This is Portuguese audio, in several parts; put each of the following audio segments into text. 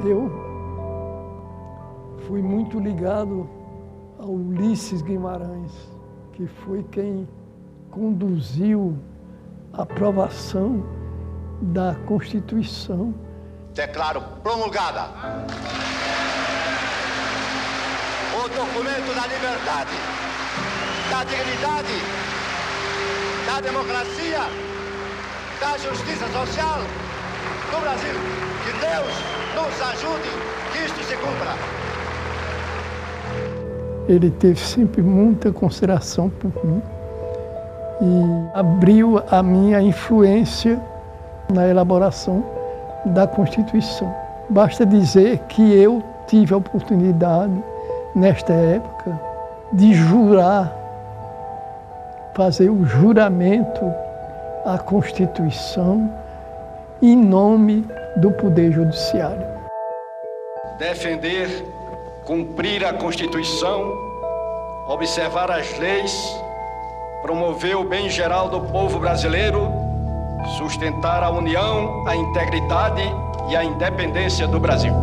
Eu fui muito ligado a Ulisses Guimarães, que foi quem conduziu a aprovação da Constituição. Declaro promulgada o documento da liberdade, da dignidade, da democracia, da justiça social do Brasil. Que Deus nos ajude que isto se cumpra. Ele teve sempre muita consideração por mim e abriu a minha influência na elaboração da Constituição. Basta dizer que eu tive a oportunidade, nesta época, de jurar, fazer o juramento à Constituição em nome do Poder Judiciário. Defender, cumprir a Constituição, observar as leis, promover o bem geral do povo brasileiro, sustentar a união, a integridade e a independência do Brasil.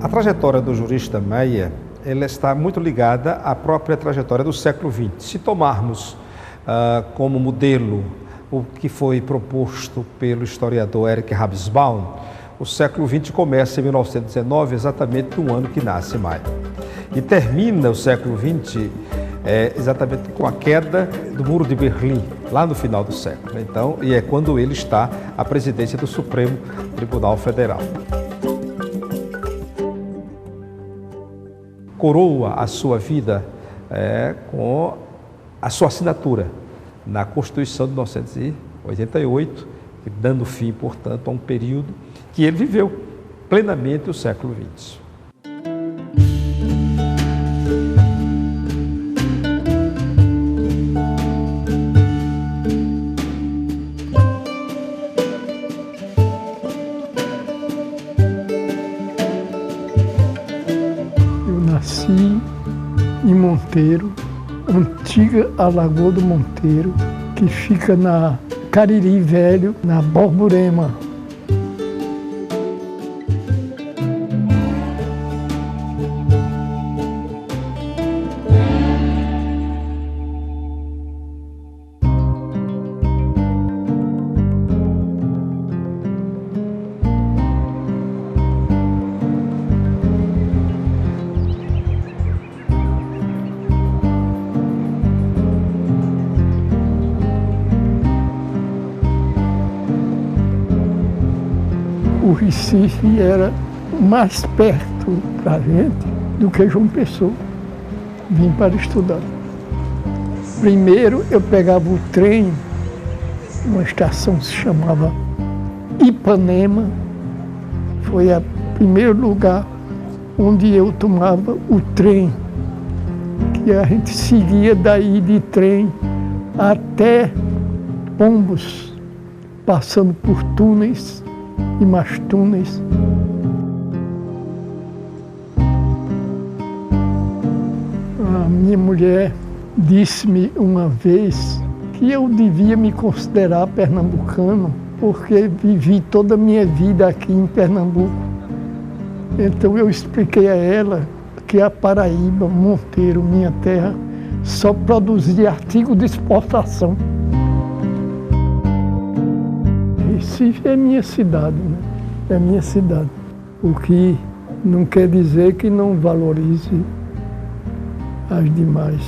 A trajetória do jurista Meyer, ela está muito ligada à própria trajetória do século XX. Se tomarmos como modelo o que foi proposto pelo historiador Eric Hobsbawm, o século XX começa em 1919, exatamente no ano que nasce Meyer. E termina o século XX exatamente com a queda do Muro de Berlim, lá no final do século. Então, e é quando ele está à presidência do Supremo Tribunal Federal. Coroa a sua vida com a sua assinatura na Constituição de 1988, dando fim, portanto, a um período que ele viveu plenamente o século XX. Nasci em Monteiro, antiga Alagoa do Monteiro, que fica na Cariri Velho, na Borborema. O Recife era mais perto para a gente do que João Pessoa. Vim para estudar. Primeiro eu pegava o trem, uma estação que se chamava Ipanema. Foi o primeiro lugar onde eu tomava o trem, que a gente seguia daí de trem até Pombos, passando por túneis e mais túneis. A minha mulher disse-me uma vez que eu devia me considerar pernambucano, porque vivi toda a minha vida aqui em Pernambuco. Então eu expliquei a ela que a Paraíba, Monteiro, minha terra, só produzia artigo de exportação. Recife é minha cidade, né? É minha cidade. O que não quer dizer que não valorize as demais.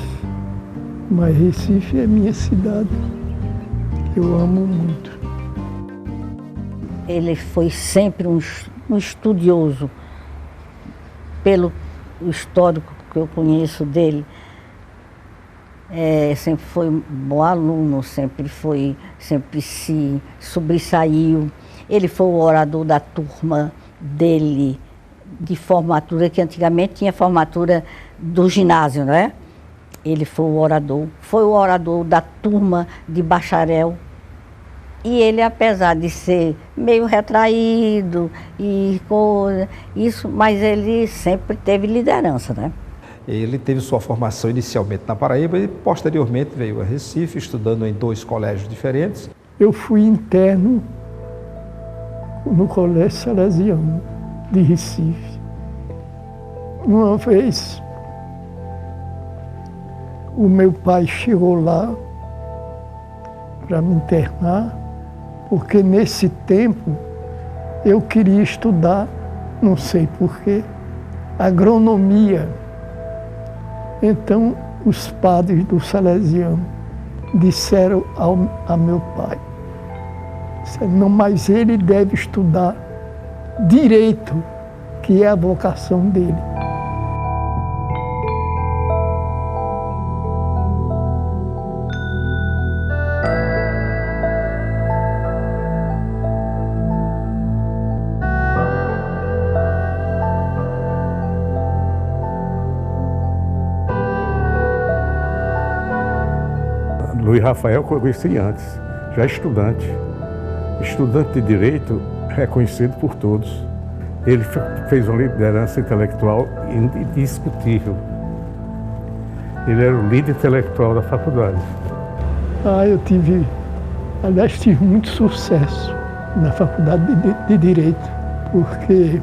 Mas Recife é minha cidade. Eu amo muito. Ele foi sempre um estudioso, pelo histórico que eu conheço dele. Sempre foi um bom aluno, sempre se sobressaiu. Ele foi o orador da turma dele, de formatura, que antigamente tinha formatura do ginásio, não é? Ele foi o orador da turma de bacharel. E ele, apesar de ser meio retraído mas ele sempre teve liderança, né? Ele teve sua formação inicialmente na Paraíba e posteriormente veio a Recife, estudando em 2 colégios diferentes. Eu fui interno no Colégio Salesiano de Recife. Uma vez, o meu pai chegou lá para me internar, porque nesse tempo eu queria estudar, não sei porquê, agronomia. Então, os padres do Salesiano disseram a meu pai, não, mas ele deve estudar direito, que é a vocação dele. Luiz Rafael eu conheci antes, já estudante. Estudante de Direito reconhecido por todos. Ele fez uma liderança intelectual indiscutível. Ele era o líder intelectual da faculdade. Eu tive muito sucesso na faculdade de Direito, porque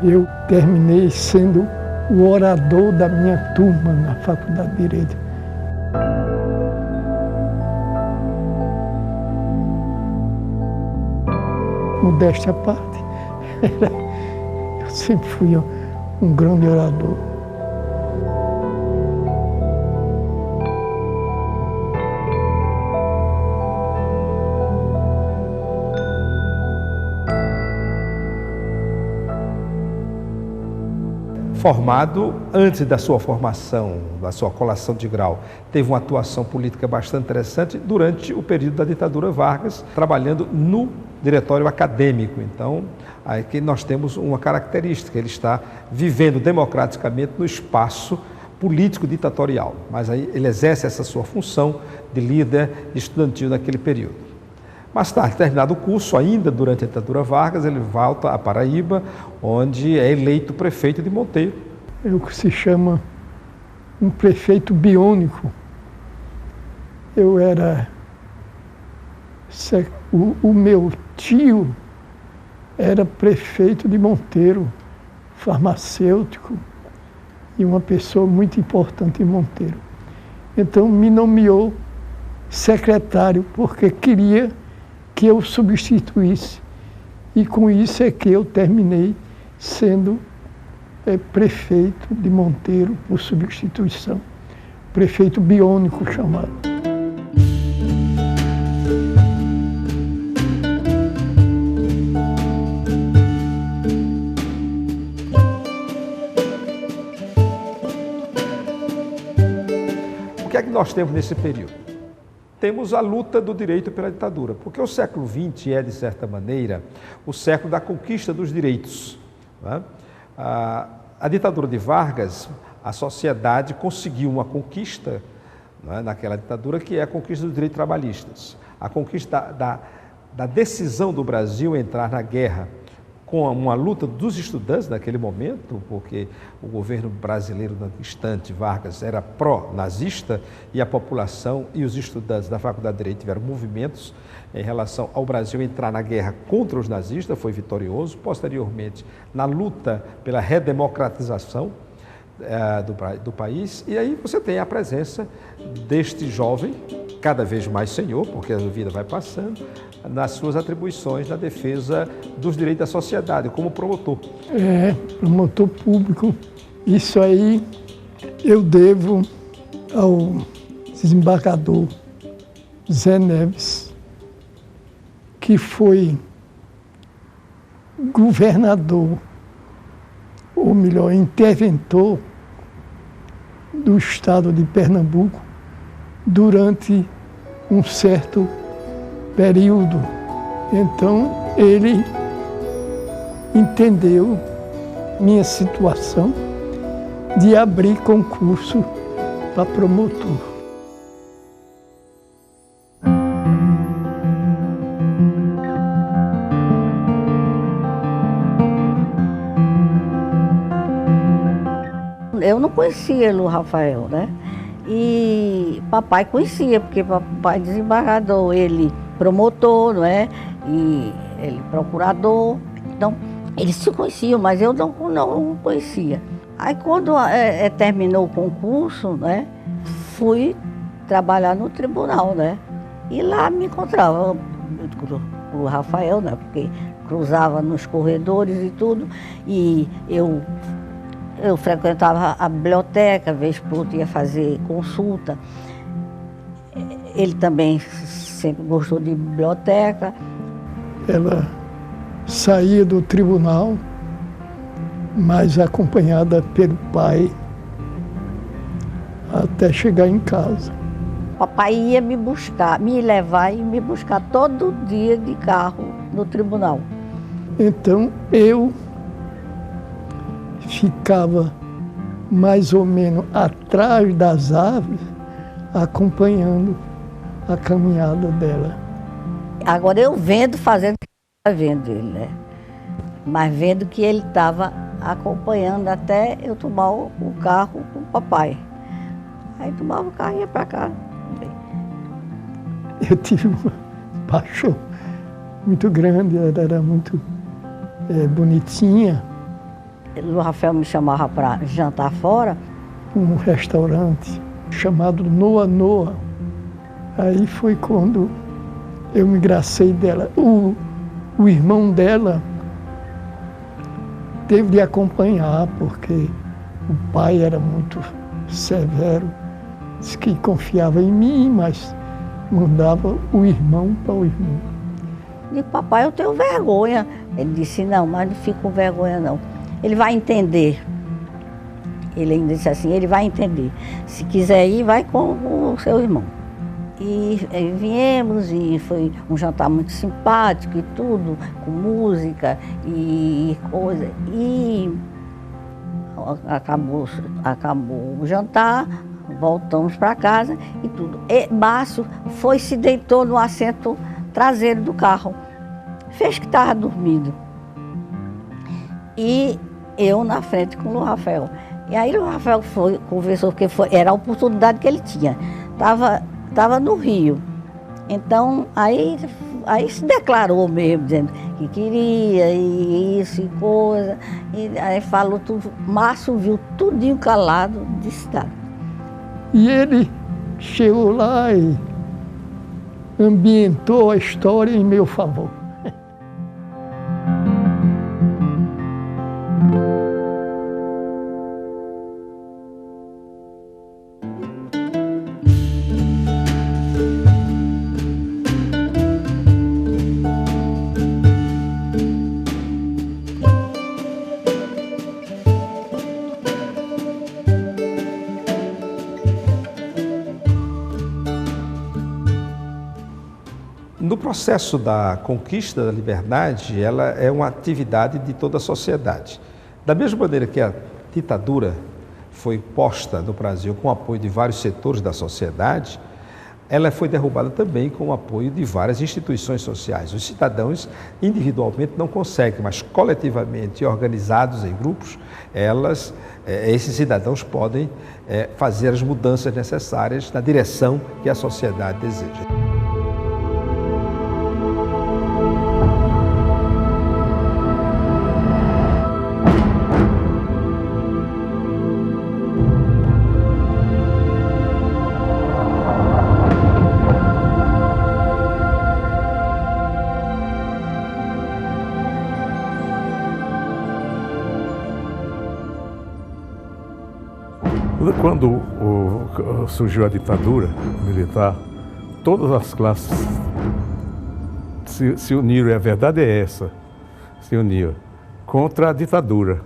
eu terminei sendo o orador da minha turma na faculdade de Direito. Modéstia à parte, eu sempre fui um grande orador. Formado, antes da sua formação, da sua colação de grau, teve uma atuação política bastante interessante durante o período da ditadura Vargas, trabalhando no diretório acadêmico. Então, aqui nós temos uma característica, ele está vivendo democraticamente no espaço político ditatorial, mas aí ele exerce essa sua função de líder estudantil naquele período. Mais tarde, terminado o curso, ainda durante a ditadura Vargas, ele volta à Paraíba, onde é eleito prefeito de Monteiro. É o que se chama um prefeito biônico. Eu era... O meu tio era prefeito de Monteiro, farmacêutico, e uma pessoa muito importante em Monteiro. Então me nomeou secretário, porque queria que eu substituísse. E com isso é que eu terminei sendo prefeito de Monteiro por substituição. Prefeito biônico chamado. O que é que nós temos nesse período? Temos a luta do direito pela ditadura, porque o século XX é, de certa maneira, o século da conquista dos direitos. Né? A ditadura de Vargas, a sociedade conseguiu uma conquista, né, naquela ditadura, que é a conquista dos direitos trabalhistas, a conquista da decisão do Brasil entrar na guerra, com uma luta dos estudantes naquele momento, porque o governo brasileiro no instante, Vargas, era pró-nazista, e a população e os estudantes da Faculdade de Direito tiveram movimentos em relação ao Brasil entrar na guerra contra os nazistas, foi vitorioso. Posteriormente, na luta pela redemocratização, do país, e aí você tem a presença deste jovem, cada vez mais senhor, porque a vida vai passando, nas suas atribuições na defesa dos direitos da sociedade, como promotor. Promotor público. Isso aí eu devo ao desembargador Zé Neves, que foi governador, ou melhor, interventor do estado de Pernambuco durante um certo período. Então, ele entendeu minha situação de abrir concurso para promotor. Eu não conhecia o Rafael, né? E papai conhecia, porque papai é desembargador, ele promotor, não é? E ele procurador. Então, eles se conheciam, mas eu não conhecia. Aí quando terminou o concurso, né? Fui trabalhar no tribunal, né? E lá me encontrava o Rafael, né? Porque cruzava nos corredores e tudo. E eu frequentava a biblioteca, vez por outra ia fazer consulta. Ele também sempre gostou de biblioteca. Ela saía do tribunal, mas acompanhada pelo pai, até chegar em casa. Papai ia me buscar, me levar e me buscar todo dia de carro no tribunal. Então eu ficava mais ou menos atrás das árvores, acompanhando a caminhada dela. Agora eu fazendo o que estava vendo ele, né? Mas vendo que ele estava acompanhando até eu tomar o carro com o papai. Aí tomava o carro e ia para cá. Eu tive uma paixão muito grande, ela era muito bonitinha. O Rafael me chamava para jantar fora. Um restaurante chamado Noa Noa. Aí foi quando eu me engracei dela. O irmão dela teve de acompanhar, porque o pai era muito severo. Disse que confiava em mim, mas mandava o irmão para o irmão. Eu disse, papai, eu tenho vergonha. Ele disse, não, mas não fico com vergonha não. Ele vai entender. Ele ainda disse assim, ele vai entender. Se quiser ir, vai com o seu irmão. E viemos e foi um jantar muito simpático e tudo, com música e coisa. E acabou o jantar, voltamos para casa e tudo. E Márcio se deitou no assento traseiro do carro. Fez que estava dormindo. E eu na frente com o Rafael. E aí o Rafael conversou, porque era a oportunidade que ele tinha. Estava no Rio. Então, aí se declarou mesmo, dizendo que queria, e isso e coisa. E aí falou tudo. Márcio viu tudinho calado, disse tá. E ele chegou lá e ambientou a história em meu favor. No processo da conquista da liberdade, ela é uma atividade de toda a sociedade. Da mesma maneira que a ditadura foi posta no Brasil com o apoio de vários setores da sociedade, ela foi derrubada também com o apoio de várias instituições sociais. Os cidadãos individualmente não conseguem, mas coletivamente, organizados em grupos, esses cidadãos podem fazer as mudanças necessárias na direção que a sociedade deseja. Quando surgiu a ditadura militar, todas as classes se uniram, e a verdade é essa, se uniram contra a ditadura.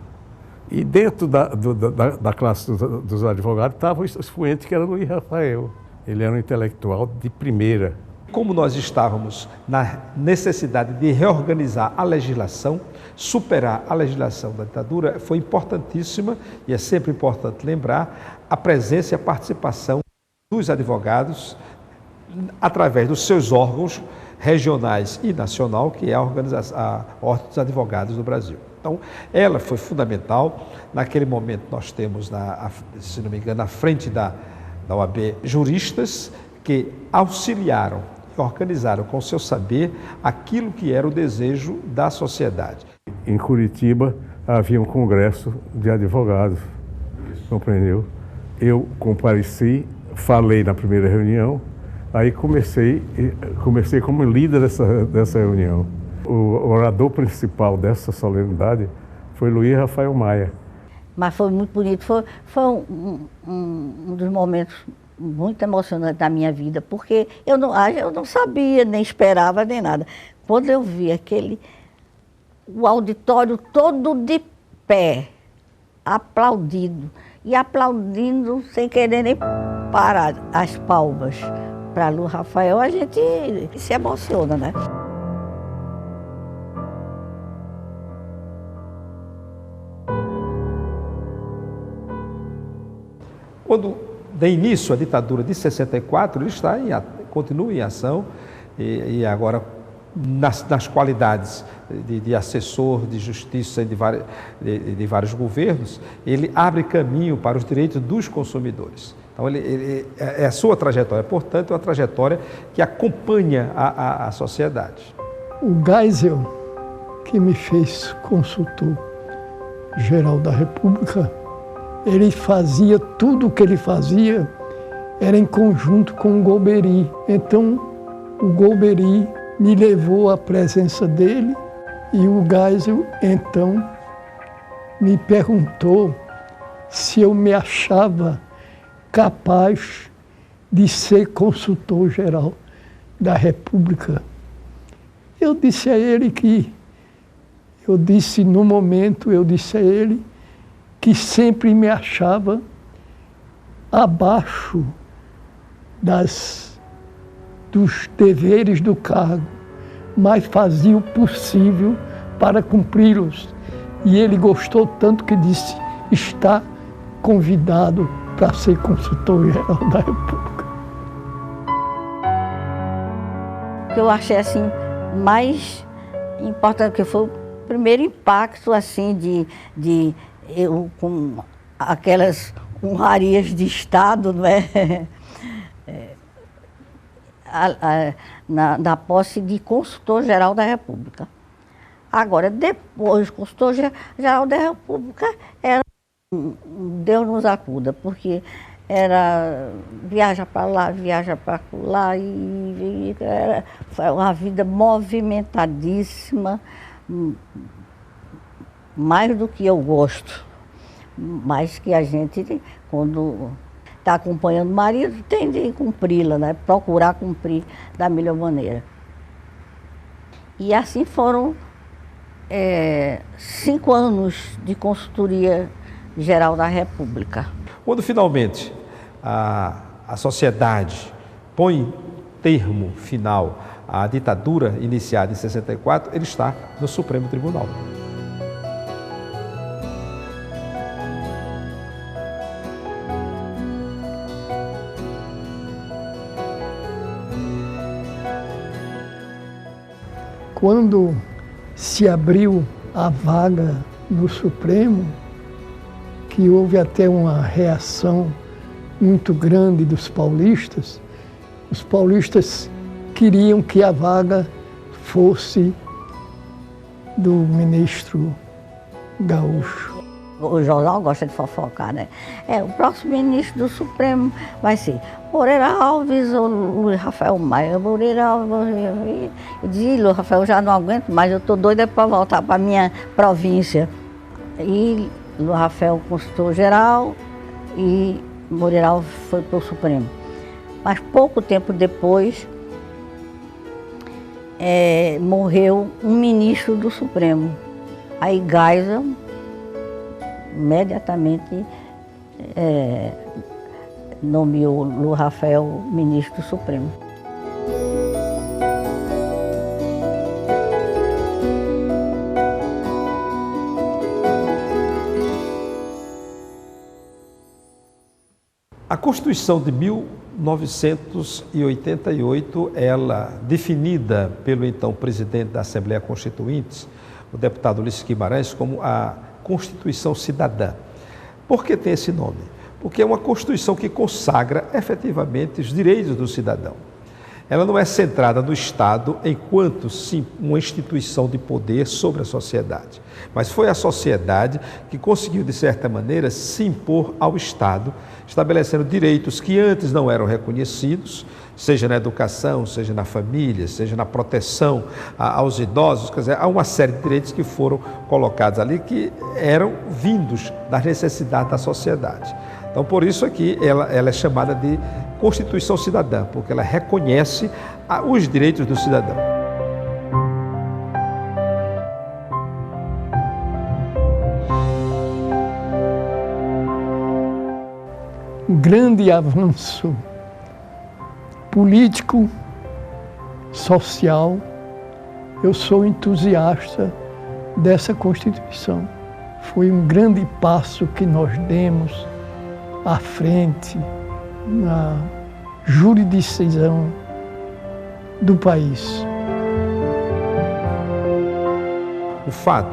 E dentro da classe dos advogados estava o expoente que era Luiz Rafael. Ele era um intelectual de primeira. Como nós estávamos na necessidade de reorganizar a legislação, superar a legislação da ditadura, foi importantíssima, e é sempre importante lembrar, a presença e a participação dos advogados através dos seus órgãos regionais e nacional, que é a Ordem dos Advogados do Brasil. Então, ela foi fundamental. Naquele momento, nós temos, se não me engano, na frente da OAB, juristas que auxiliaram e organizaram com o seu saber aquilo que era o desejo da sociedade. Em Curitiba, havia um congresso de advogados, compreendeu? Eu compareci, falei na primeira reunião, aí comecei como líder dessa reunião. O orador principal dessa solenidade foi Luiz Rafael Maia. Mas foi muito bonito, foi um dos momentos muito emocionantes da minha vida, porque eu não sabia, nem esperava, nem nada. Quando eu vi o auditório todo de pé, aplaudindo, e aplaudindo sem querer nem parar as palmas para Luiz Rafael, a gente se emociona, né? Quando deu início à ditadura de 64, ele continua em ação e agora nas qualidades de assessor de justiça de vários governos, ele abre caminho para os direitos dos consumidores. Então, é a sua trajetória, portanto, é uma trajetória que acompanha a sociedade. O Geisel, que me fez consultor geral da República, ele fazia tudo o que ele fazia, era em conjunto com o Golbery. Então, o Golbery me levou à presença dele e o Geisel, então, me perguntou se eu me achava capaz de ser consultor geral da República. Eu disse a ele que sempre me achava abaixo dos deveres do cargo, mas fazia o possível para cumpri-los. E ele gostou tanto que disse: está convidado para ser consultor-geral da República. O que eu achei assim mais importante, que foi o primeiro impacto assim de eu com aquelas honrarias de Estado, não é? Na posse de consultor-geral da República. Agora, depois, consultor-geral da República era Deus nos acuda, porque era viaja para lá, viaja para lá, foi uma vida movimentadíssima, mais do que eu gosto, mas que a gente, quando está acompanhando o marido, tem de cumpri-la, né? Procurar cumprir da melhor maneira. E assim foram 5 anos de consultoria geral da República. Quando finalmente a sociedade põe termo final à ditadura iniciada em 64, ele está no Supremo Tribunal. Quando se abriu a vaga no Supremo, que houve até uma reação muito grande dos paulistas, os paulistas queriam que a vaga fosse do ministro Gaúcho. O jornal gosta de fofocar, né? O próximo ministro do Supremo vai ser Moreira Alves ou Luiz Rafael Maia. Moreira Alves, eu dizia: Luiz Rafael, eu já não aguento mais, eu estou doida para voltar para a minha província. E Luiz Rafael, consultor geral, e Moreira Alves foi para o Supremo. Mas pouco tempo depois, morreu um ministro do Supremo. Aí Geisel imediatamente nomeou Luiz Rafael ministro do Supremo. A Constituição de 1988, ela definida pelo então presidente da Assembleia Constituinte, o deputado Ulisses Guimarães, como a Constituição Cidadã. Por que tem esse nome? Porque é uma Constituição que consagra efetivamente os direitos do cidadão. Ela não é centrada no Estado enquanto sim uma instituição de poder sobre a sociedade, mas foi a sociedade que conseguiu, de certa maneira, se impor ao Estado, estabelecendo direitos que antes não eram reconhecidos, seja na educação, seja na família, seja na proteção aos idosos, quer dizer, há uma série de direitos que foram colocados ali que eram vindos das necessidades da sociedade. Então, por isso aqui ela é chamada de Constituição Cidadã, porque ela reconhece os direitos do cidadão. Um grande avanço político, social. Eu sou entusiasta dessa Constituição. Foi um grande passo que nós demos à frente na jurisdição do país. O fato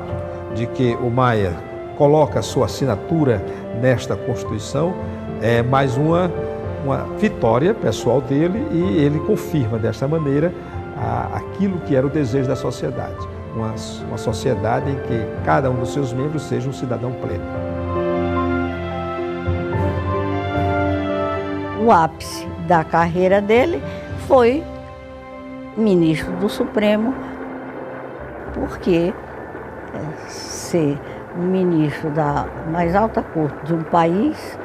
de que o Maia coloca a sua assinatura nesta Constituição é mais uma vitória pessoal dele e ele confirma desta maneira aquilo que era o desejo da sociedade. Uma sociedade em que cada um dos seus membros seja um cidadão pleno. O ápice da carreira dele foi ministro do Supremo, porque ser um ministro da mais alta corte de um país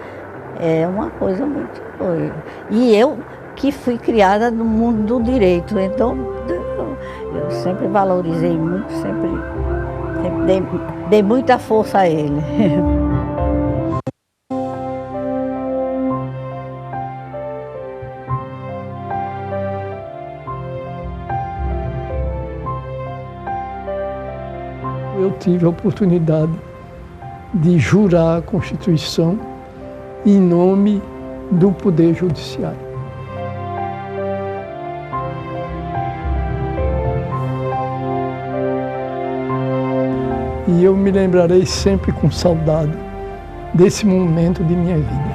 é uma coisa muito boa. E eu que fui criada no mundo do direito, então eu sempre valorizei muito, sempre dei muita força a ele. Eu tive a oportunidade de jurar a Constituição em nome do Poder Judiciário. E eu me lembrarei sempre com saudade desse momento de minha vida.